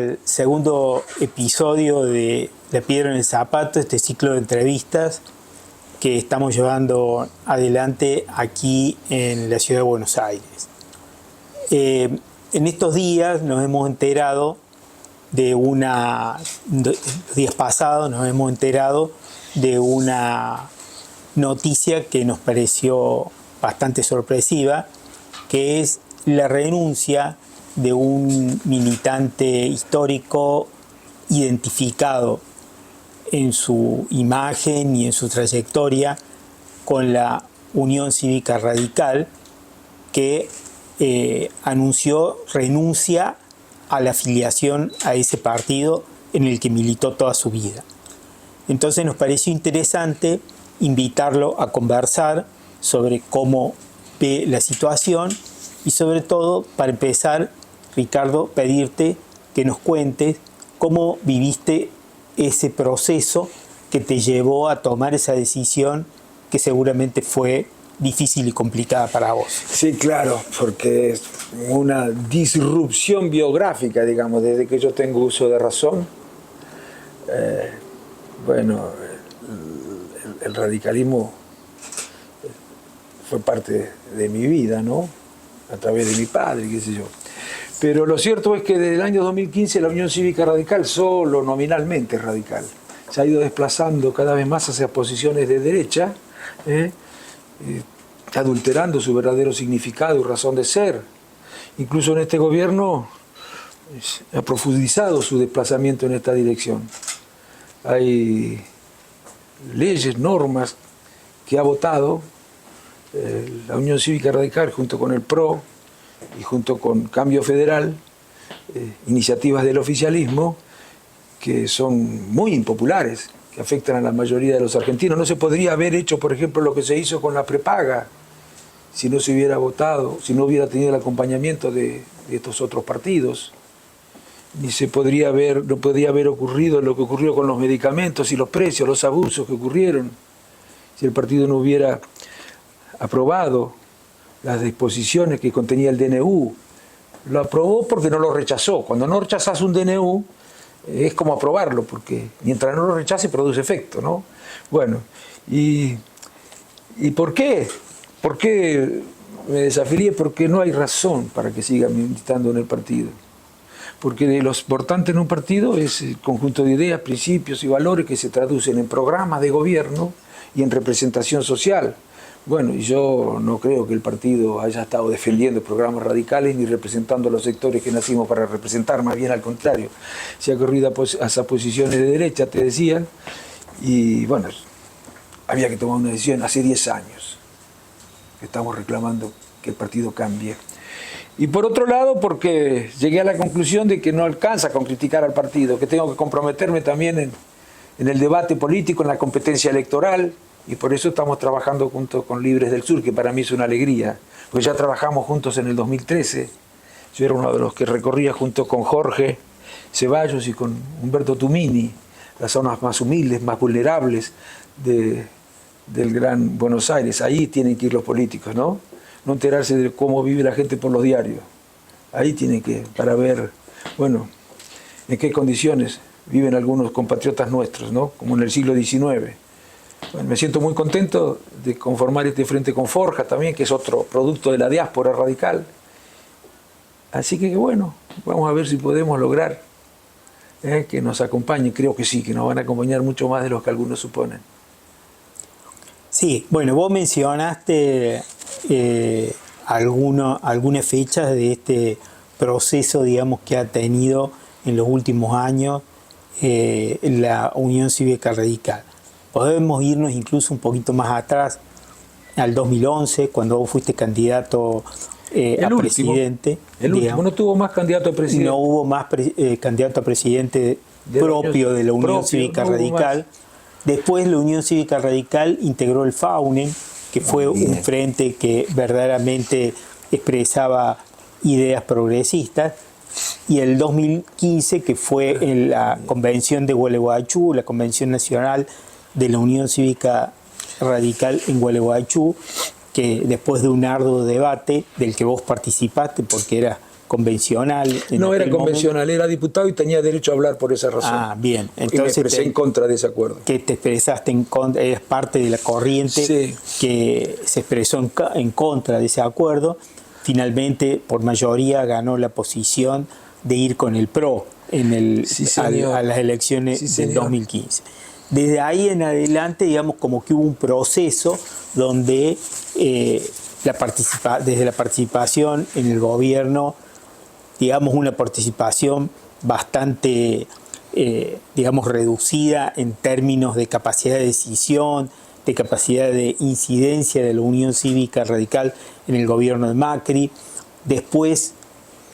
al segundo episodio de La Piedra en el Zapato, este ciclo de entrevistas que estamos llevando adelante aquí en la ciudad de Buenos Aires. En estos días nos hemos enterado los días pasados nos hemos enterado de una noticia que nos pareció bastante sorpresiva, que es la renuncia de un militante histórico identificado en su imagen y en su trayectoria con la Unión Cívica Radical, que anunció renuncia a la afiliación a ese partido en el que militó toda su vida. Entonces nos pareció interesante invitarlo a conversar sobre cómo ve la situación y sobre todo, para empezar, Ricardo, pedirte que nos cuentes cómo viviste ese proceso que te llevó a tomar esa decisión que seguramente fue difícil y complicada para vos. Sí, claro, porque es una disrupción biográfica, digamos, desde que yo tengo uso de razón. El radicalismo fue parte de mi vida, ¿no? A través de mi padre, qué sé yo. Pero lo cierto es que desde el año 2015 la Unión Cívica Radical, solo nominalmente radical, se ha ido desplazando cada vez más hacia posiciones de derecha, adulterando su verdadero significado y razón de ser. Incluso en este gobierno ha profundizado su desplazamiento en esta dirección. Hay leyes, normas que ha votado la Unión Cívica Radical junto con el PRO y junto con Cambio Federal, iniciativas del oficialismo que son muy impopulares, que afectan a la mayoría de los argentinos. No se podría haber hecho, por ejemplo, lo que se hizo con la prepaga si no se hubiera votado, si no hubiera tenido el acompañamiento de estos otros partidos. Ni no podría haber ocurrido lo que ocurrió con los medicamentos y los precios, los abusos que ocurrieron, si el partido no hubiera aprobado las disposiciones que contenía el DNU. Lo aprobó porque no lo rechazó. Cuando no rechazas un DNU, es como aprobarlo, porque mientras no lo rechace produce efecto, ¿no? Bueno, ¿y por qué? ¿Por qué me desafilié? Porque no hay razón para que siga militando en el partido. Porque lo importante en un partido es el conjunto de ideas, principios y valores que se traducen en programas de gobierno y en representación social. Bueno, y yo no creo que el partido haya estado defendiendo programas radicales ni representando a los sectores que nacimos para representar, más bien al contrario. Se ha corrido hacia posiciones de derecha, te decían, y bueno, había que tomar una decisión hace 10 años. Estamos reclamando que el partido cambie. Y por otro lado, porque llegué a la conclusión de que no alcanza con criticar al partido, que tengo que comprometerme también en el debate político, en la competencia electoral, y por eso estamos trabajando junto con Libres del Sur, que para mí es una alegría, porque ya trabajamos juntos en el 2013. Yo era uno de los que recorría junto con Jorge Ceballos y con Humberto Tumini las zonas más humildes, más vulnerables del Gran Buenos Aires. Ahí tienen que ir los políticos, ¿no? No enterarse de cómo vive la gente por los diarios. Ahí tienen que, para ver, bueno, en qué condiciones viven algunos compatriotas nuestros, ¿no? Como en el siglo XIX. Bueno, me siento muy contento de conformar este frente con Forja también, que es otro producto de la diáspora radical. Así que bueno, vamos a ver si podemos lograr que nos acompañen. Creo que sí, que nos van a acompañar mucho más de los que algunos suponen. Sí, bueno, vos mencionaste algunas fechas de este proceso, digamos, que ha tenido en los últimos años la Unión Cívica Radical. Podemos irnos incluso un poquito más atrás, al 2011, cuando vos fuiste candidato a presidente. El último, no tuvo más candidato a presidente. No hubo más candidato a presidente propio de la Unión Cívica Radical. Después la Unión Cívica Radical integró el FAUNEN, que fue un frente que verdaderamente expresaba ideas progresistas, y el 2015, que fue en la convención de Gualeguaychú, la convención nacional de la Unión Cívica Radical en Gualeguaychú, que después de un arduo debate del que vos participaste porque eras convencional. No era aquel convencional, momento. era diputado y tenía derecho a hablar por esa razón. Ah, bien. Y me Entonces expresé en contra de ese acuerdo. que te expresaste en contra, eres parte de la corriente Sí. que se expresó en contra de ese acuerdo. Finalmente, por mayoría, ganó la posición de ir con el PRO Sí, señor. a las elecciones Sí, del señor. 2015. Desde ahí en adelante, digamos, como que hubo un proceso donde desde la participación en el gobierno, digamos, una participación bastante, digamos, reducida en términos de capacidad de decisión, de capacidad de incidencia de la Unión Cívica Radical en el gobierno de Macri. Después,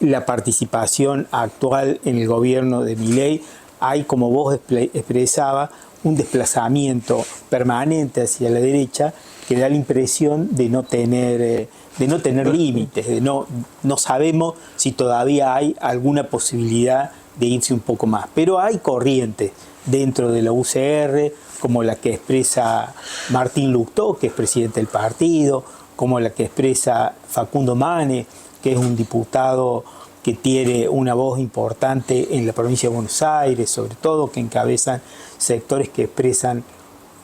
la participación actual en el gobierno de Milei. Hay, como vos expresaba, un desplazamiento permanente hacia la derecha que da la impresión de no tener límites, no sabemos si todavía hay alguna posibilidad de irse un poco más. Pero hay corrientes dentro de la UCR, como la que expresa Martín Lustó, que es presidente del partido, como la que expresa Facundo Manes, que es un diputado que tiene una voz importante en la provincia de Buenos Aires, sobre todo, que encabezan sectores que expresan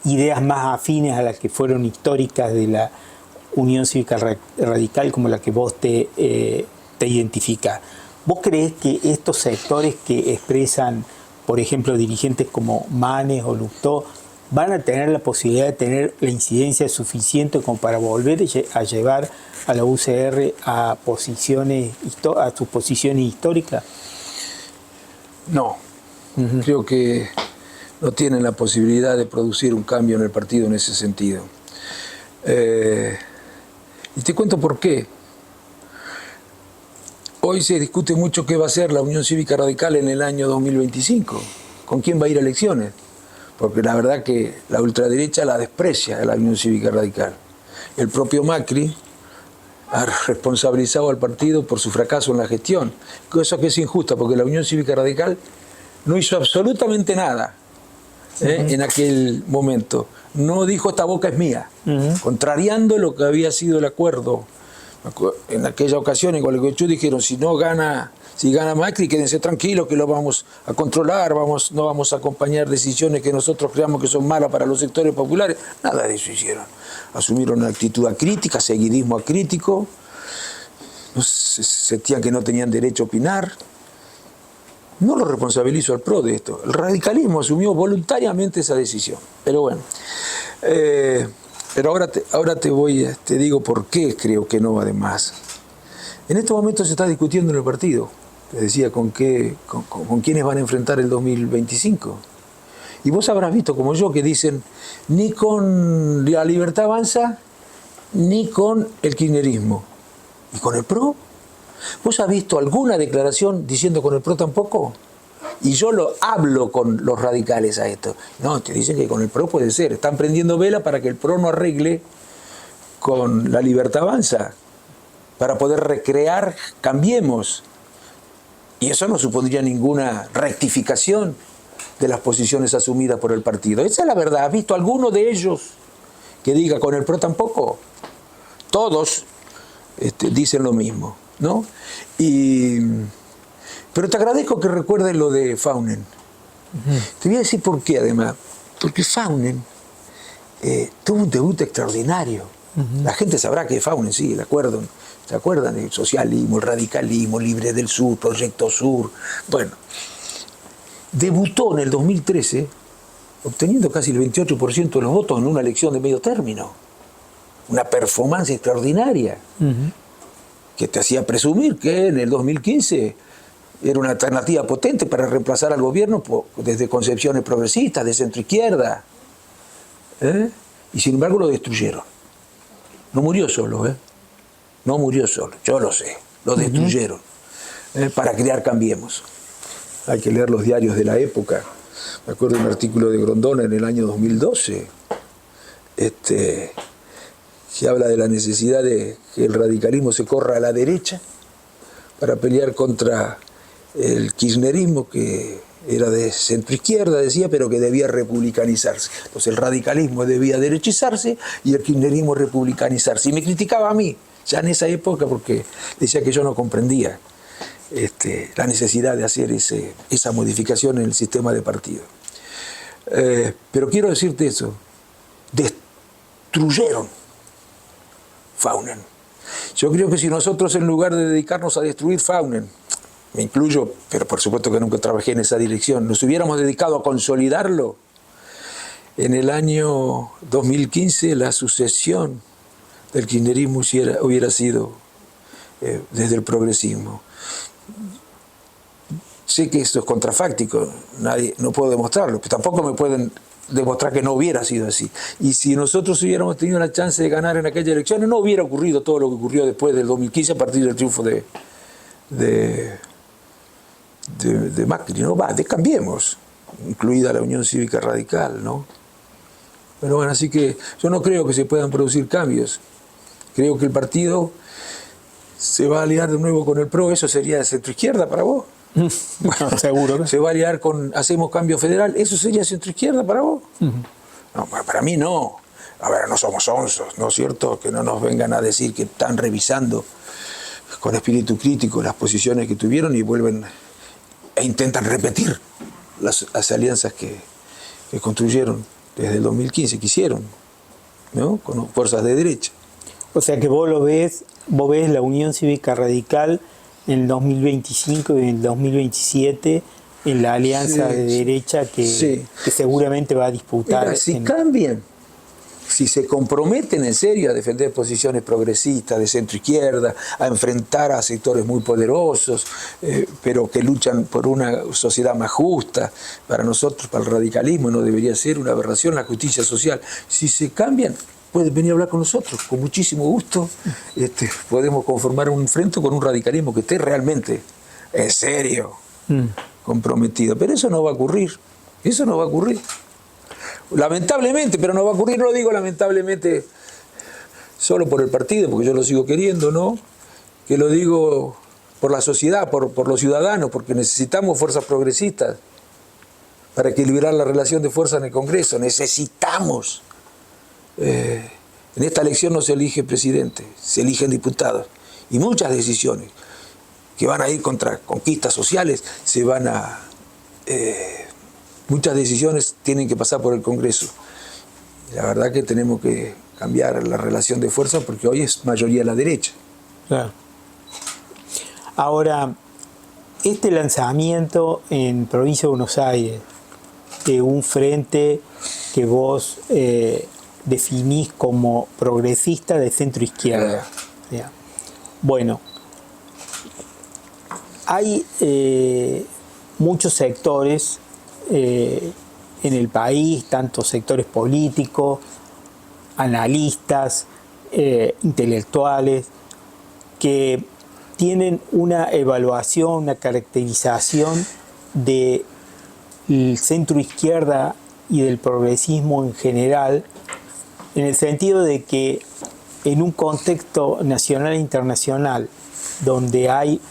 ideas más afines a las que fueron históricas de la Unión Cívica Radical, como la que vos te identificás. ¿Vos creés que estos sectores que expresan, por ejemplo, dirigentes como Manes o Lustó, van a tener la posibilidad de tener la incidencia suficiente como para volver a llevar a la UCR a sus posiciones históricas? No, creo que no tienen la posibilidad de producir un cambio en el partido en ese sentido. Y te cuento por qué. Hoy se discute mucho qué va a ser la Unión Cívica Radical en el año 2025, con quién va a ir a elecciones, porque la verdad que la ultraderecha la desprecia a la Unión Cívica Radical. El propio Macri ha responsabilizado al partido por su fracaso en la gestión, cosa que es injusta, porque la Unión Cívica Radical no hizo absolutamente nada en aquel momento. No dijo esta boca es mía, contrariando lo que había sido el acuerdo. En aquella ocasión en Gualeguaychú dijeron, si gana Macri, quédense tranquilos que lo vamos a controlar, no vamos a acompañar decisiones que nosotros creamos que son malas para los sectores populares. Nada de eso hicieron. Asumieron una actitud acrítica, seguidismo acrítico, sentían que no tenían derecho a opinar. No lo responsabilizo al PRO de esto. El radicalismo asumió voluntariamente esa decisión. Pero bueno, pero ahora te digo por qué creo que no va de más. En estos momentos se está discutiendo en el partido, te decía, con quiénes van a enfrentar el 2025. Y vos habrás visto, como yo, que dicen ni con la Libertad Avanza, ni con el kirchnerismo. ¿Y con el PRO? ¿Vos has visto alguna declaración diciendo con el PRO tampoco? Y yo hablo con los radicales a esto. No, te dicen que con el PRO puede ser. Están prendiendo vela para que el PRO no arregle con la Libertad Avanza, para poder recrear Cambiemos. Y eso no supondría ninguna rectificación de las posiciones asumidas por el partido. Esa es la verdad. ¿Has visto alguno de ellos que diga con el PRO tampoco? Todos dicen lo mismo, ¿no? Pero te agradezco que recuerdes lo de Faunen. Te voy a decir por qué, además. Porque Faunen tuvo un debut extraordinario. La gente sabrá que Faunen, sí, ¿se acuerdan? El socialismo, el radicalismo, Libre del Sur, Proyecto Sur. Bueno, debutó en el 2013 obteniendo casi el 28% de los votos en una elección de medio término. Una performance extraordinaria que te hacía presumir que en el 2015 era una alternativa potente para reemplazar al gobierno desde concepciones progresistas, de centro-izquierda. Y sin embargo lo destruyeron. No murió solo, no murió solo, yo lo sé, lo destruyeron para crear Cambiemos. Hay que leer los diarios de la época. Me acuerdo de un artículo de Grondona en el año 2012, que habla de la necesidad de que el radicalismo se corra a la derecha para pelear contra el kirchnerismo, que era de centroizquierda, decía, pero que debía republicanizarse. Entonces el radicalismo debía derechizarse y el kirchnerismo republicanizarse. Y me criticaba a mí, ya en esa época, porque decía que yo no comprendía la necesidad de hacer esa modificación en el sistema de partido. Pero quiero decirte eso, destruyeron Faunen. Yo creo que si nosotros, en lugar de dedicarnos a destruir Faunen, me incluyo, pero por supuesto que nunca trabajé en esa dirección, nos hubiéramos dedicado a consolidarlo, en el año 2015 la sucesión del kirchnerismo hubiera sido desde el progresismo. Sé que esto es contrafáctico, no puedo demostrarlo, pero tampoco me pueden demostrar que no hubiera sido así. Y si nosotros hubiéramos tenido la chance de ganar en aquellas elecciones, no hubiera ocurrido todo lo que ocurrió después del 2015 a partir del triunfo de Macri, ¿no? De Cambiemos, incluida la Unión Cívica Radical, ¿no? Pero bueno, así que yo no creo que se puedan producir cambios. Creo que el partido se va a aliar de nuevo con el PRO. ¿Eso sería de centroizquierda para vos? Bueno, seguro que se va a aliar con Hacemos Cambio Federal. ¿Eso sería centroizquierda para vos? No, para mí no. A ver, no somos onzos, ¿no es cierto? Que no nos vengan a decir que están revisando con espíritu crítico las posiciones que tuvieron y vuelven e intentan repetir las alianzas que construyeron desde el 2015, que hicieron, ¿no? Con fuerzas de derecha. O sea que vos ves la Unión Cívica Radical en el 2025 y en el 2027 en la alianza de derecha que seguramente va a disputar. Mira, si cambian, si se comprometen en serio a defender posiciones progresistas de centro izquierda, a enfrentar a sectores muy poderosos, pero que luchan por una sociedad más justa, para nosotros, para el radicalismo, no debería ser una aberración la justicia social. Si se cambian, pueden venir a hablar con nosotros, con muchísimo gusto. Podemos conformar un frente con un radicalismo que esté realmente, en serio, comprometido. Pero eso no va a ocurrir. Eso no va a ocurrir. Lamentablemente, pero no va a ocurrir. No lo digo lamentablemente solo por el partido, porque yo lo sigo queriendo, ¿no? Que lo digo por la sociedad, por los ciudadanos, porque necesitamos fuerzas progresistas para equilibrar la relación de fuerza en el Congreso. Necesitamos. En esta elección no se elige presidente, se eligen diputados. Y muchas decisiones que van a ir contra conquistas sociales, muchas decisiones tienen que pasar por el Congreso. La verdad que tenemos que cambiar la relación de fuerza porque hoy es mayoría la derecha. Claro. Ahora, este lanzamiento en Provincia de Buenos Aires de un frente que vos definís como progresista de centro izquierda. Bueno, hay muchos sectores en el país, tanto sectores políticos, analistas, intelectuales, que tienen una evaluación, una caracterización del centro izquierda y del progresismo en general, en el sentido de que en un contexto nacional e internacional donde hay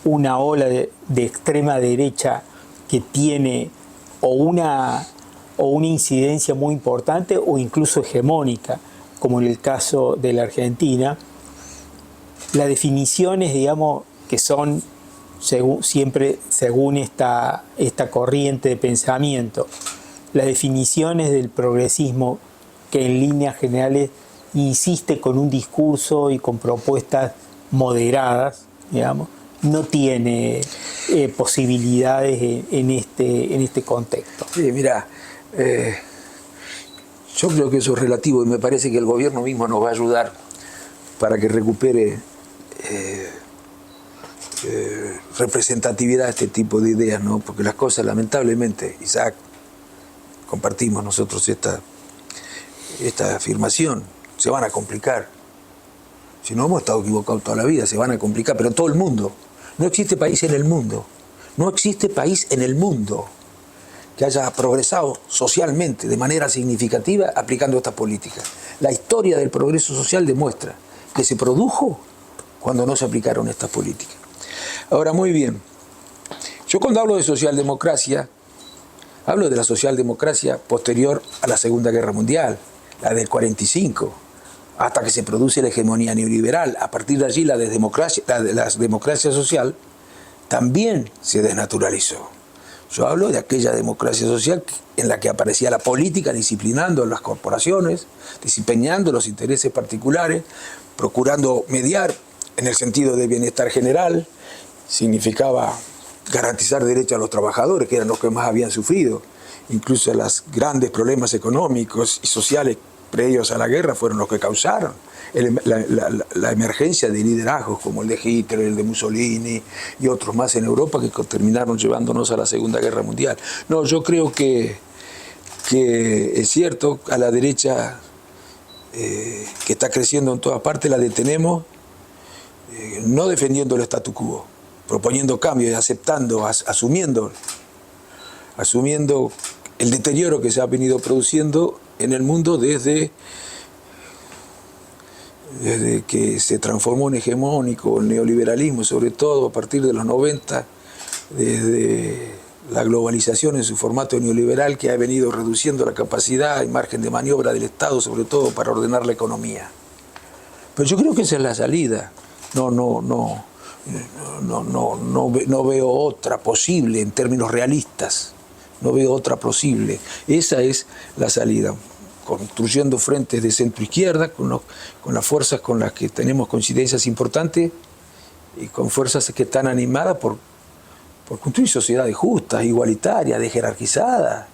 una ola de extrema derecha que tiene o una incidencia muy importante o incluso hegemónica, como en el caso de la Argentina, las definiciones, digamos, que son siempre según esta corriente de pensamiento, las definiciones del progresismo que en líneas generales insiste con un discurso y con propuestas moderadas, digamos, no tiene posibilidades en este contexto. Sí, mira, yo creo que eso es relativo y me parece que el gobierno mismo nos va a ayudar para que recupere representatividad a este tipo de ideas, ¿no? Porque las cosas, lamentablemente, Isaac, compartimos nosotros esta afirmación, se van a complicar. Si no hemos estado equivocados toda la vida, se van a complicar, pero todo el mundo. No existe país en el mundo, no existe país en el mundo que haya progresado socialmente de manera significativa aplicando estas políticas. La historia del progreso social demuestra que se produjo cuando no se aplicaron estas políticas. Ahora, muy bien, yo cuando hablo de socialdemocracia, hablo de la socialdemocracia posterior a la Segunda Guerra Mundial, la del 45, hasta que se produce la hegemonía neoliberal. A partir de allí la democracia social también se desnaturalizó. Yo hablo de aquella democracia social en la que aparecía la política disciplinando las corporaciones, desempeñando los intereses particulares, procurando mediar en el sentido de bienestar general. Significaba garantizar derechos a los trabajadores, que eran los que más habían sufrido. Incluso los grandes problemas económicos y sociales previos a la guerra fueron los que causaron la emergencia de liderazgos como el de Hitler, el de Mussolini y otros más en Europa que terminaron llevándonos a la Segunda Guerra Mundial. No, yo creo que es cierto, a la derecha que está creciendo en todas partes la detenemos, no defendiendo el statu quo, proponiendo cambios y aceptando, asumiendo el deterioro que se ha venido produciendo en el mundo desde que se transformó en hegemónico el neoliberalismo, sobre todo a partir de los 90, desde la globalización en su formato neoliberal que ha venido reduciendo la capacidad y margen de maniobra del Estado, sobre todo para ordenar la economía. Pero yo creo que esa es la salida. No veo otra posible en términos realistas. No veo otra posible. Esa es la salida. Construyendo frentes de centro-izquierda, con las fuerzas con las que tenemos coincidencias importantes y con fuerzas que están animadas por construir sociedades justas, igualitarias, jerarquizadas.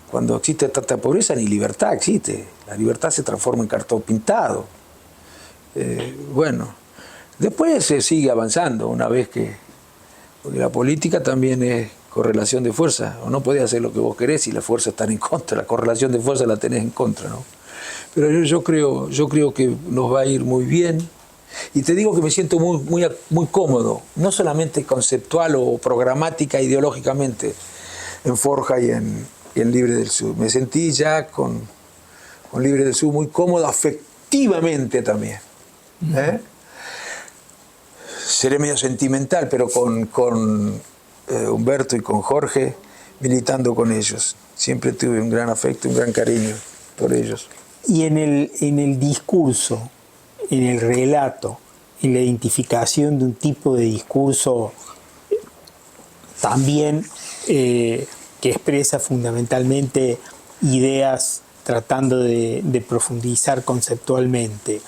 Cuando existe tanta pobreza, ni libertad existe. La libertad se transforma en cartón pintado. Bueno, después se sigue avanzando una vez que... Porque la política también es correlación de fuerza, o no podés hacer lo que vos querés si las fuerzas están en contra, la correlación de fuerza la tenés en contra, ¿no? Pero yo creo que nos va a ir muy bien, y te digo que me siento muy cómodo, no solamente conceptual o programática, ideológicamente, en Forja y en Libre del Sur. Me sentí ya con Libre del Sur muy cómodo afectivamente también. Seré medio sentimental, pero con Humberto y con Jorge, militando con ellos. Siempre tuve un gran afecto, un gran cariño por ellos. Y en el discurso, en el relato, en la identificación de un tipo de discurso también que expresa fundamentalmente ideas tratando de profundizar conceptualmente.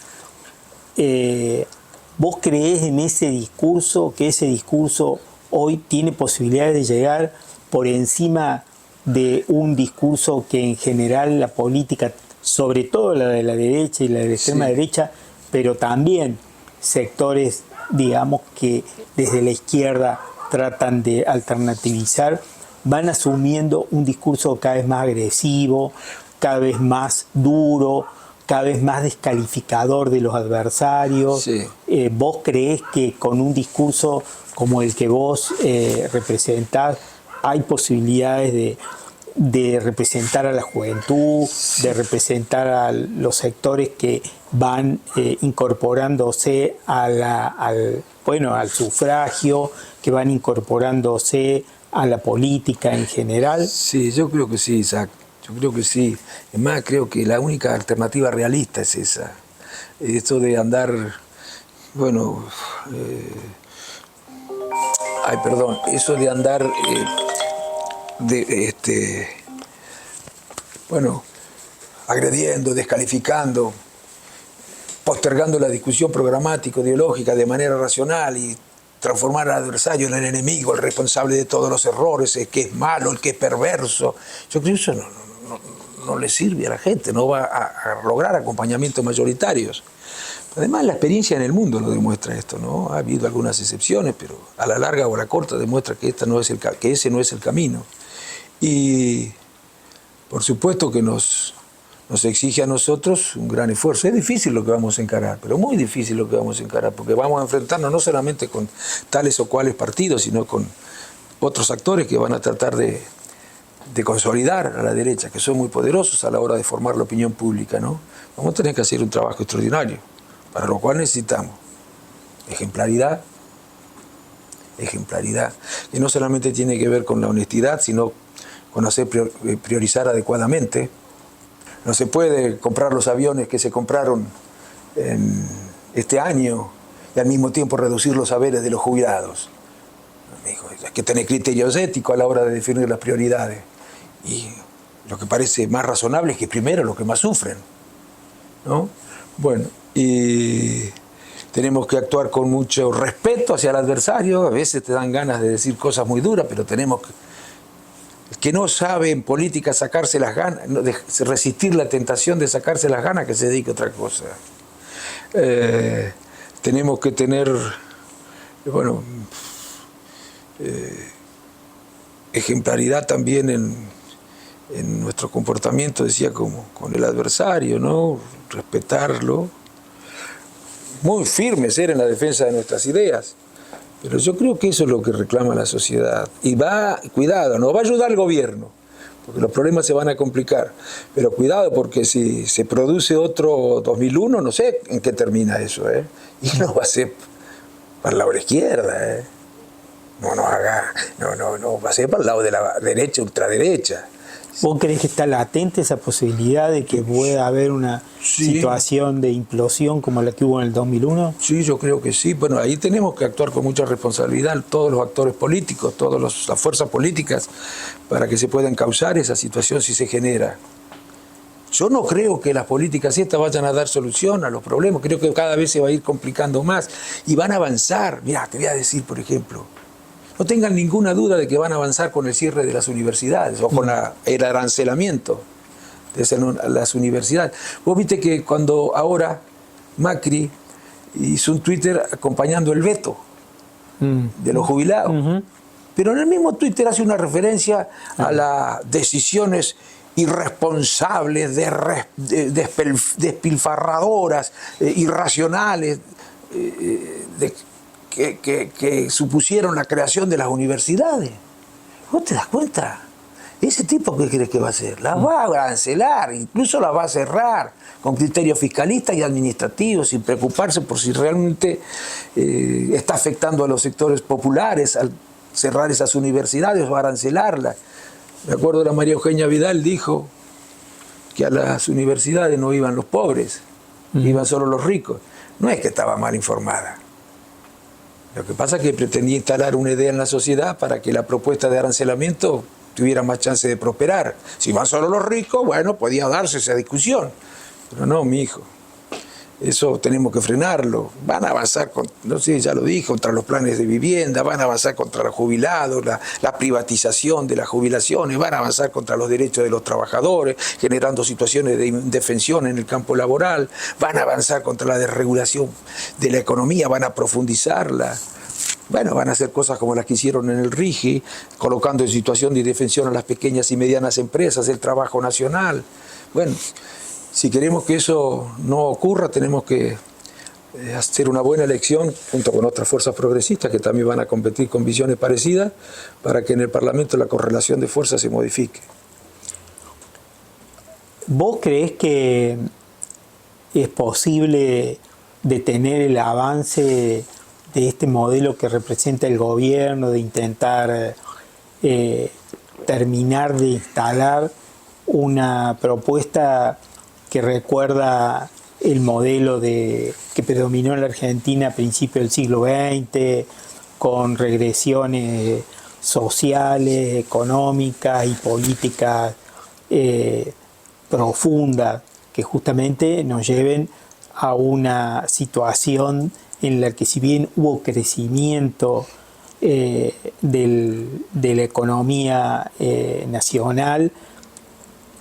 ¿Vos creés en ese discurso, que ese discurso hoy tiene posibilidades de llegar por encima de un discurso que en general la política, sobre todo la de la derecha y la de la extrema derecha, pero también sectores, digamos, que desde la izquierda tratan de alternativizar, van asumiendo un discurso cada vez más agresivo, cada vez más duro, cada vez más descalificador de los adversarios? Sí. ¿Vos creés que con un discurso como el que vos representás hay posibilidades de representar a la juventud, de representar a los sectores que van incorporándose al sufragio, que van incorporándose a la política en general? Sí, yo creo que sí, Isaac. Yo creo que sí. Es más, creo que la única alternativa realista es esa. Esto de andar, eso de andar agrediendo, descalificando, postergando la discusión programática, ideológica de manera racional y transformar al adversario en el enemigo, el responsable de todos los errores, el que es malo, el que es perverso. Yo creo que eso no le sirve a la gente, no va a lograr acompañamientos mayoritarios. Además, la experiencia en el mundo lo demuestra esto, ¿no? Ha habido algunas excepciones, pero a la larga o a la corta demuestra que ese no es el camino. Y por supuesto que nos exige a nosotros un gran esfuerzo. Es difícil lo que vamos a encarar, pero muy difícil lo que vamos a encarar, porque vamos a enfrentarnos no solamente con tales o cuales partidos, sino con otros actores que van a tratar de consolidar a la derecha, que son muy poderosos a la hora de formar la opinión pública, ¿no? Vamos a tener que hacer un trabajo extraordinario, para lo cual necesitamos ejemplaridad, que no solamente tiene que ver con la honestidad, sino con hacer priorizar adecuadamente. No se puede comprar los aviones que se compraron este año y al mismo tiempo reducir los haberes de los jubilados. Dijo, hay que tener criterios éticos a la hora de definir las prioridades. Y lo que parece más razonable es que primero los que más sufren, ¿no? Bueno, y tenemos que actuar con mucho respeto hacia el adversario. A veces te dan ganas de decir cosas muy duras, pero tenemos que... El que no sabe en política sacarse las ganas, resistir la tentación de sacarse las ganas, que se dedique a otra cosa. Tenemos que tener, bueno, ejemplaridad también en nuestro comportamiento, decía, como con el adversario, ¿no? Respetarlo. Muy firme ser en la defensa de nuestras ideas. Pero yo creo que eso es lo que reclama la sociedad. Y cuidado, nos va a ayudar el gobierno, porque los problemas se van a complicar. Pero cuidado, porque si se produce otro 2001, no sé en qué termina eso, ¿eh? Y no va a ser para el lado de la izquierda, ¿eh? No, va a ser para el lado de la derecha, ultraderecha. ¿Vos creés que está latente esa posibilidad de que pueda haber una situación de implosión como la que hubo en el 2001? Sí, yo creo que sí. Bueno, ahí tenemos que actuar con mucha responsabilidad, todos los actores políticos, todas las fuerzas políticas, para que se pueda encauzar esa situación si se genera. Yo no creo que las políticas estas vayan a dar solución a los problemas. Creo que cada vez se va a ir complicando más y van a avanzar. Mirá, te voy a decir, por ejemplo, no tengan ninguna duda de que van a avanzar con el cierre de las universidades o con el arancelamiento de las universidades. Vos viste que cuando ahora Macri hizo un Twitter acompañando el veto de los jubilados, pero en el mismo Twitter hace una referencia a las decisiones irresponsables, despilfarradoras, irracionales, que supusieron la creación de las universidades. ¿Vos te das cuenta? ¿Ese tipo qué crees que va a hacer? Las va a arancelar, incluso las va a cerrar con criterios fiscalistas y administrativos, sin preocuparse por si realmente está afectando a los sectores populares al cerrar esas universidades o arancelarlas. Me acuerdo de la María Eugenia Vidal, dijo que a las universidades no iban los pobres, iban solo los ricos. No es que estaba mal informada. Lo que pasa es que pretendía instalar una idea en la sociedad para que la propuesta de arancelamiento tuviera más chance de prosperar. Si van solo los ricos, bueno, podía darse esa discusión. Pero no, mi hijo. Eso tenemos que frenarlo. Van a avanzar, no sé, ya lo dije, contra los planes de vivienda, van a avanzar contra los jubilados, la privatización de las jubilaciones, van a avanzar contra los derechos de los trabajadores, generando situaciones de indefensión en el campo laboral, van a avanzar contra la desregulación de la economía, van a profundizarla. Bueno, van a hacer cosas como las que hicieron en el RIGI, colocando en situación de indefensión a las pequeñas y medianas empresas, el trabajo nacional. Bueno, si queremos que eso no ocurra, tenemos que hacer una buena elección junto con otras fuerzas progresistas que también van a competir con visiones parecidas para que en el Parlamento la correlación de fuerzas se modifique. ¿Vos creés que es posible detener el avance de este modelo que representa el gobierno, de intentar terminar de instalar una propuesta que recuerda el modelo que predominó en la Argentina a principios del siglo XX, con regresiones sociales, económicas y políticas profundas, que justamente nos lleven a una situación en la que, si bien hubo crecimiento de la economía nacional,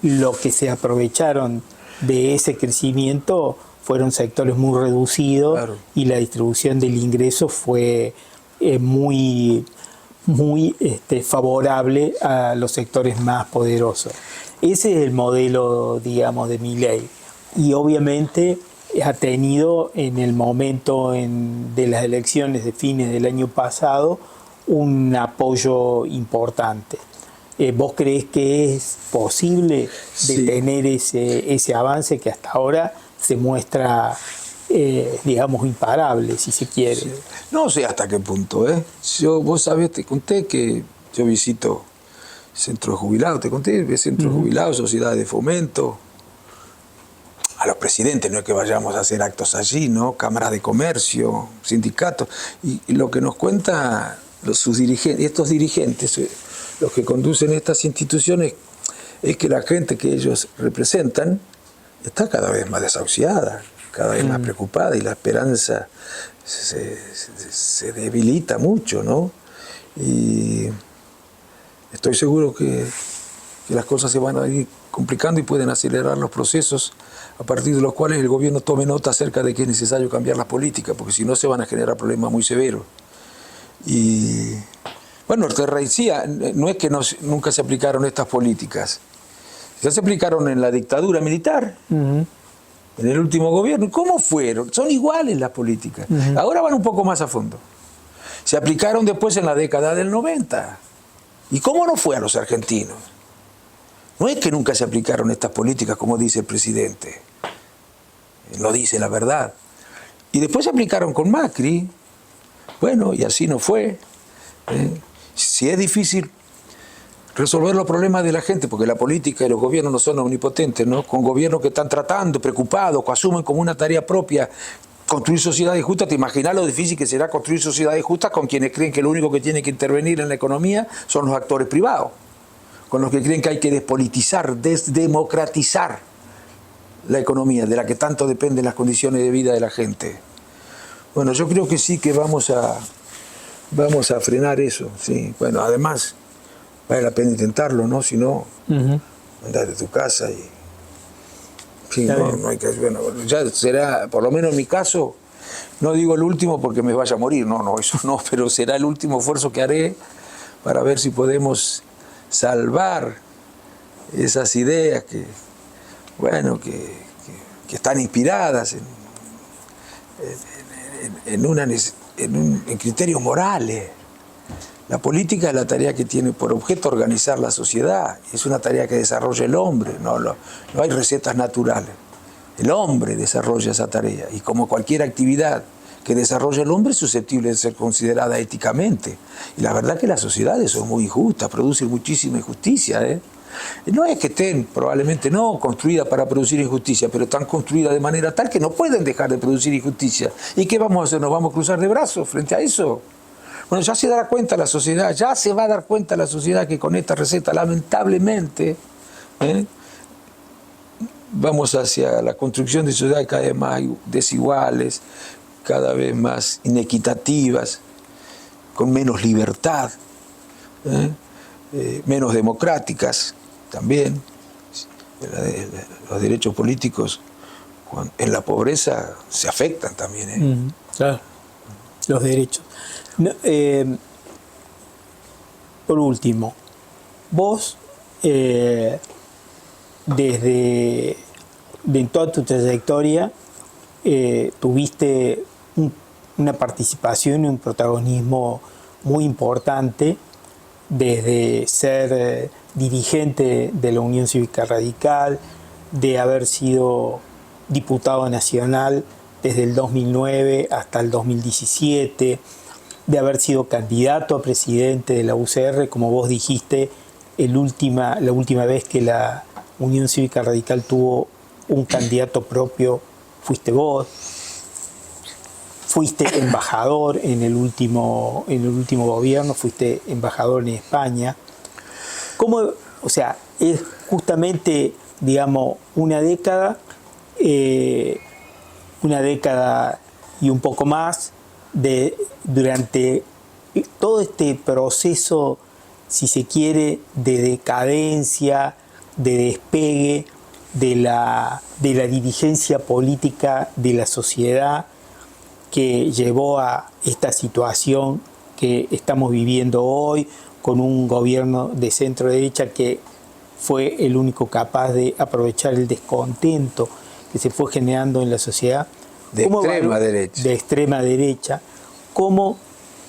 lo que se aprovecharon de ese crecimiento fueron sectores muy reducidos. Claro. Y la distribución del ingreso fue muy favorable a los sectores más poderosos. Ese es el modelo, digamos, de Milei. Y obviamente ha tenido en el momento de las elecciones de fines del año pasado un apoyo importante. ¿Vos creés que es posible detener ese avance que hasta ahora se muestra, digamos, imparable, si se quiere? Sí. No sé hasta qué punto, ¿eh? Vos sabés, te conté que yo visito centros jubilados, te conté, centros jubilados, sociedades de fomento. A los presidentes no es que vayamos a hacer actos allí, ¿no? Cámaras de comercio, sindicatos. Y lo que nos cuenta estos dirigentes, los que conducen estas instituciones, es que la gente que ellos representan está cada vez más desahuciada, cada vez más preocupada, y la esperanza se debilita mucho, ¿no? Y estoy seguro que las cosas se van a ir complicando y pueden acelerar los procesos a partir de los cuales el gobierno tome nota acerca de que es necesario cambiar las políticas, porque si no se van a generar problemas muy severos. Y bueno, te decía, no es que nunca se aplicaron estas políticas, ya se aplicaron en la dictadura militar, en el último gobierno. ¿Cómo fueron? Son iguales las políticas. Ahora van un poco más a fondo. Se aplicaron después en la década del 90. ¿Y cómo no fue a los argentinos? No es que nunca se aplicaron estas políticas, como dice el presidente. Él no dice la verdad. Y después se aplicaron con Macri. Bueno, y así no fue. Si es difícil resolver los problemas de la gente, porque la política y los gobiernos no son omnipotentes, ¿no? Con gobiernos que están tratando, preocupados, que asumen como una tarea propia construir sociedades justas. ¿Te imaginas lo difícil que será construir sociedades justas con quienes creen que lo único que tiene que intervenir en la economía son los actores privados? Con los que creen que hay que despolitizar, desdemocratizar la economía, de la que tanto dependen las condiciones de vida de la gente. Bueno, yo creo que sí que vamos a frenar eso, sí. Bueno, además, vale la pena intentarlo, ¿no? Si no, andar de tu casa y... Sí, no hay que... Bueno, ya será, por lo menos en mi caso, no digo el último porque me vaya a morir, no, eso no, pero será el último esfuerzo que haré para ver si podemos salvar esas ideas que están inspiradas en criterios morales. La política es la tarea que tiene por objeto organizar la sociedad, es una tarea que desarrolla el hombre, no hay recetas naturales. El hombre desarrolla esa tarea, y como cualquier actividad que desarrolla el hombre es susceptible de ser considerada éticamente. Y la verdad que las sociedades son muy injustas, producen muchísima injusticia. No es que estén, probablemente no, construidas para producir injusticia, pero están construidas de manera tal que no pueden dejar de producir injusticia. ¿Y qué vamos a hacer? ¿Nos vamos a cruzar de brazos frente a eso? Bueno, ya se dará cuenta la sociedad, ya se va a dar cuenta la sociedad que con esta receta, lamentablemente, vamos hacia la construcción de sociedades cada vez más desiguales, cada vez más inequitativas, con menos libertad, menos democráticas también. Los derechos políticos en la pobreza se afectan también. Claro, los derechos. No, por último, vos, desde en toda tu trayectoria, tuviste una participación y un protagonismo muy importante, desde ser dirigente de la Unión Cívica Radical, de haber sido diputado nacional desde el 2009 hasta el 2017, de haber sido candidato a presidente de la UCR, como vos dijiste, la última vez que la Unión Cívica Radical tuvo un candidato propio, fuiste vos. Fuiste embajador en el último gobierno, fuiste embajador en España. ¿Cómo, o sea, es justamente, digamos, una década y un poco más durante todo este proceso, si se quiere, de decadencia, de despegue de la dirigencia política de la sociedad, que llevó a esta situación que estamos viviendo hoy, con un gobierno de centro derecha que fue el único capaz de aprovechar el descontento que se fue generando en la sociedad. De extrema derecha. De extrema derecha. ¿Cómo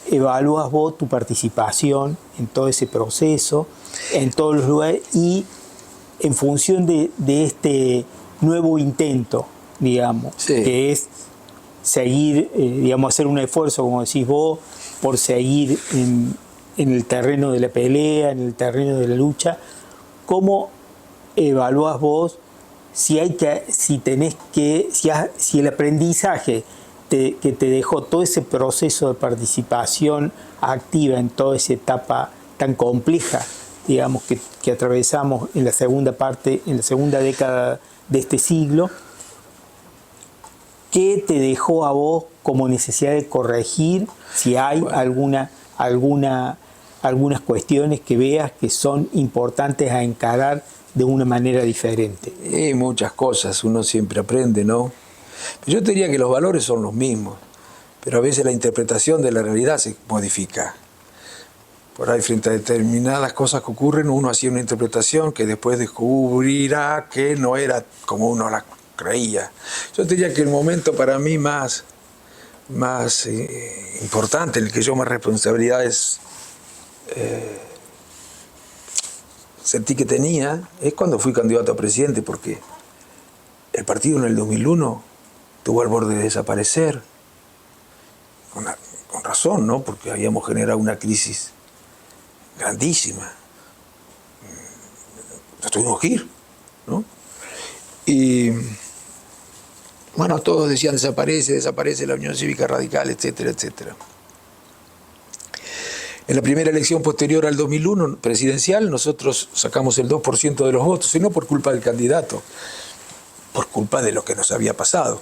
evalúas vos tu participación en todo ese proceso, en todos los lugares, y en función de este nuevo intento, digamos, que es seguir, digamos, hacer un esfuerzo, como decís vos, por seguir en el terreno de la pelea, en el terreno de la lucha? ¿Cómo evaluás vos si el aprendizaje te dejó todo ese proceso de participación activa en toda esa etapa tan compleja, digamos, que atravesamos en la segunda década de este siglo? ¿Qué te dejó a vos como necesidad de corregir, si hay algunas cuestiones que veas que son importantes a encarar de una manera diferente? Muchas cosas, uno siempre aprende, ¿no? Yo te diría que los valores son los mismos, pero a veces la interpretación de la realidad se modifica. Por ahí, frente a determinadas cosas que ocurren, uno hacía una interpretación que después descubrirá que no era como uno la creía. Yo te diría que el momento para mí más importante, en el que yo más responsabilidades sentí que tenía, es cuando fui candidato a presidente, porque el partido en el 2001 estuvo al borde de desaparecer, con razón, ¿no? Porque habíamos generado una crisis grandísima. Nos tuvimos que ir, ¿no? Y bueno, todos decían desaparece la Unión Cívica Radical, etcétera, etcétera. En la primera elección posterior al 2001, presidencial, nosotros sacamos el 2% de los votos, y no por culpa del candidato, por culpa de lo que nos había pasado.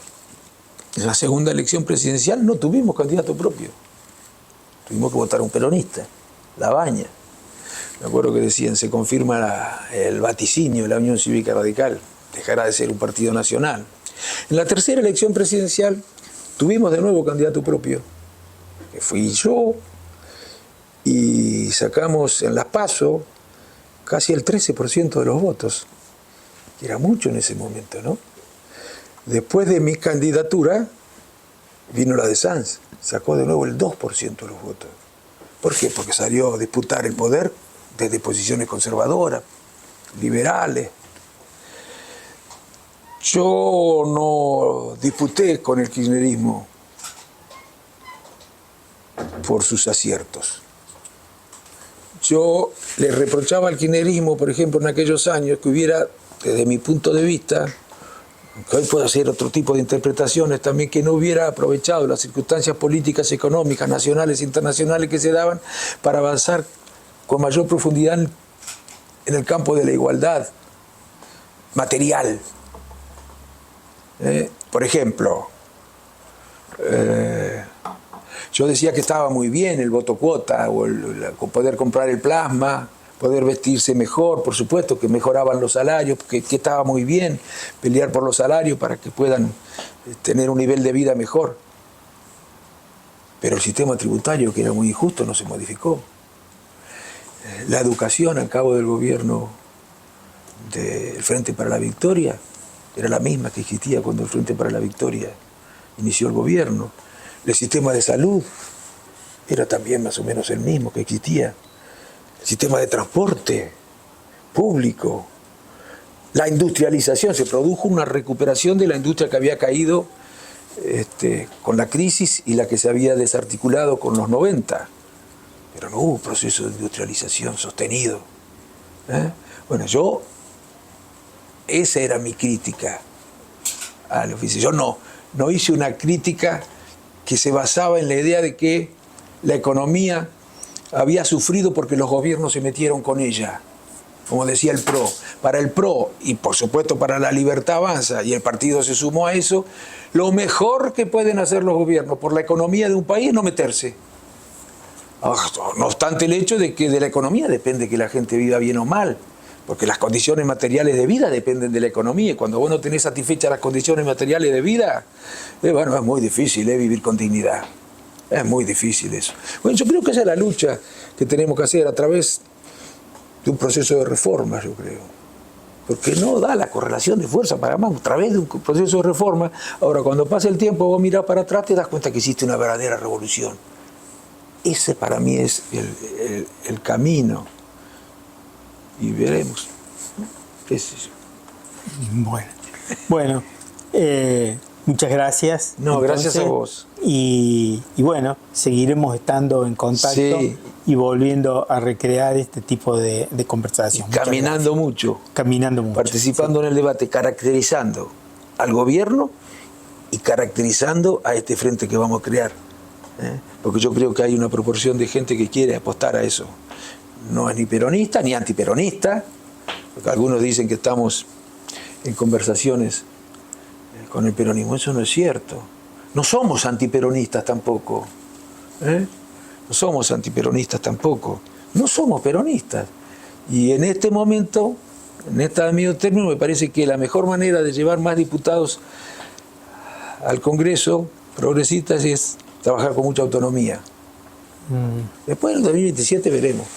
En la segunda elección presidencial no tuvimos candidato propio. Tuvimos que votar a un peronista, Labaña. Me acuerdo que decían, se confirma el vaticinio de la Unión Cívica Radical, dejará de ser un partido nacional. En la tercera elección presidencial tuvimos de nuevo candidato propio, que fui yo, y sacamos en las PASO casi el 13% de los votos, que era mucho en ese momento, ¿no? Después de mi candidatura vino la de Sanz, sacó de nuevo el 2% de los votos. ¿Por qué? Porque salió a disputar el poder desde posiciones conservadoras, liberales. Yo no disputé con el kirchnerismo por sus aciertos. Yo le reprochaba al kirchnerismo, por ejemplo, en aquellos años, que hubiera, desde mi punto de vista, que hoy puedo hacer otro tipo de interpretaciones también, que no hubiera aprovechado las circunstancias políticas, económicas, nacionales e internacionales que se daban para avanzar con mayor profundidad en el campo de la igualdad material. Por ejemplo, yo decía que estaba muy bien el voto cuota, o poder comprar el plasma, poder vestirse mejor, por supuesto que mejoraban los salarios, que estaba muy bien pelear por los salarios para que puedan tener un nivel de vida mejor. Pero el sistema tributario, que era muy injusto, no se modificó. La educación al cabo del gobierno del Frente para la Victoria era la misma que existía cuando el Frente para la Victoria inició el gobierno. El sistema de salud era también más o menos el mismo que existía. El sistema de transporte público, la industrialización, se produjo una recuperación de la industria que había caído con la crisis y la que se había desarticulado con los 90, pero no hubo un proceso de industrialización sostenido. Bueno, esa era mi crítica al oficio. Yo no hice una crítica que se basaba en la idea de que la economía había sufrido porque los gobiernos se metieron con ella. Como decía el PRO, para el PRO y por supuesto para la Libertad Avanza, y el partido se sumó a eso, lo mejor que pueden hacer los gobiernos por la economía de un país es no meterse. No obstante el hecho de que de la economía depende que la gente viva bien o mal, porque las condiciones materiales de vida dependen de la economía, y cuando vos no tenés satisfechas las condiciones materiales de vida, bueno, es muy difícil vivir con dignidad. Es muy difícil eso. Bueno, yo creo que esa es la lucha que tenemos que hacer a través de un proceso de reforma, yo creo. Porque no da la correlación de fuerza para más, a través de un proceso de reforma. Ahora, cuando pasa el tiempo, vos mirás para atrás, te das cuenta que existe una verdadera revolución. Ese para mí es el camino. Y veremos. ¿Qué sé yo? Bueno, muchas gracias. No, entonces, gracias a vos. Y bueno, seguiremos estando en contacto, sí, y volviendo a recrear este tipo de conversación. Caminando mucho. Caminando mucho. Participando, sí, en el debate, caracterizando al gobierno y caracterizando a este frente que vamos a crear. Porque yo creo que hay una proporción de gente que quiere apostar a eso. No es ni peronista ni antiperonista, porque algunos dicen que estamos en conversaciones con el peronismo. Eso no es cierto. No somos antiperonistas tampoco. No somos antiperonistas tampoco. No somos peronistas. Y en este momento, en esta medio término, me parece que la mejor manera de llevar más diputados al Congreso progresistas es trabajar con mucha autonomía. Después en el 2027 veremos.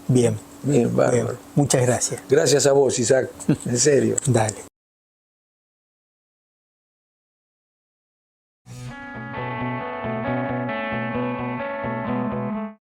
Bien. Bien, bárbaro. Bien. Muchas gracias. Gracias a vos, Isaac. En serio. Dale.